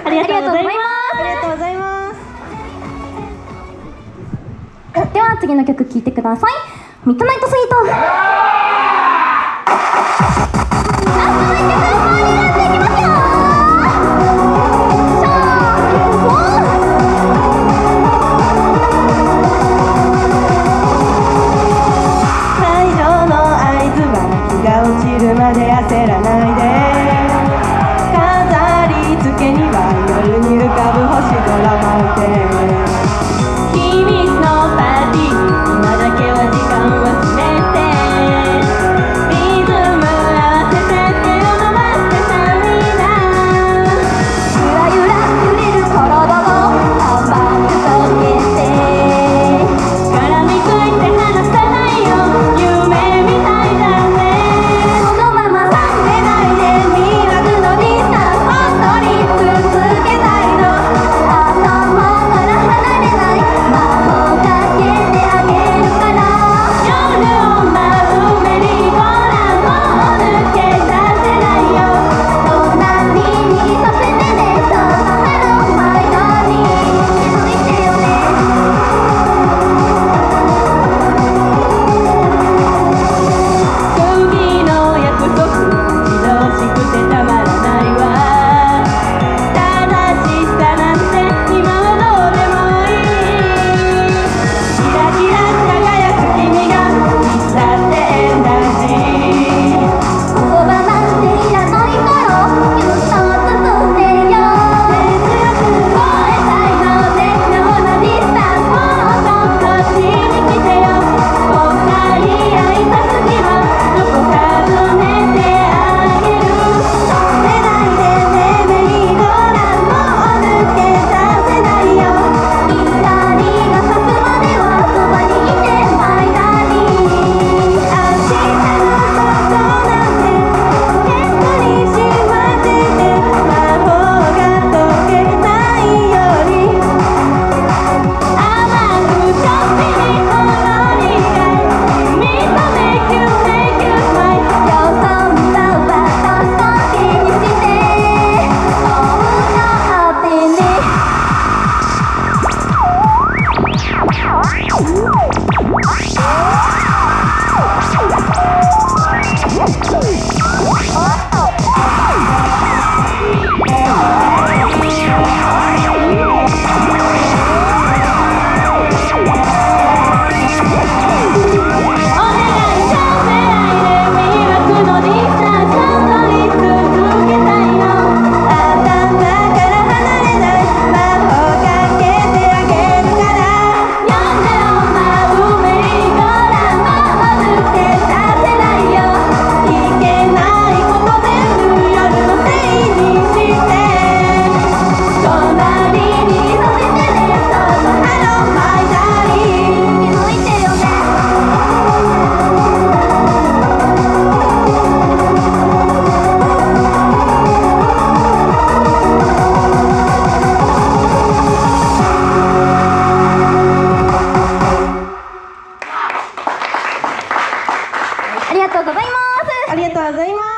ありがとうございます。ありがとうございます。では次の曲聴いてください。ミッドナイトスイート。ラストの1曲になっていきますよ。最上の合図は日が落ちるまで焦らないで、飾り付けには夜に浮かぶ星空マウンテン、秘密のパーティー、今だけは時間忘れて、リズム合わせて手を伸ばしてサウナ、ゆらゆら揺れる体が甘く溶けて、絡みついて離さないよ、夢みたいだね。このまま冷めないで、魅惑のディスタンスを取り続けたいの。頭から離れない魔法かけてあげるから。夜を舞うメリーゴーランドを抜け出せないよ。隣にさせてね、その歯の間に気づいてよね。次の約束待ち遠しくてたまらないわ。正しさなんて今はどうでもいい。キラキラ輝く君がいつだってエナジー。言葉なんていらないからゆっと進んでよ。強く超えたいの絶妙なディスタンスもっとこっちに来てよ。こんなに挨拶にはどこかずねてあげる。止めないでね、メリーゴーランドを抜け出せないよ。光が差すまではそばにいて間に。明日のことなんてポケットにしまってて、魔法が解けないように甘くちょっぴりほろ苦い君と Make you smile。 よそ見た私と気にしておうの手に。ありがとうございます。ありがとうございます。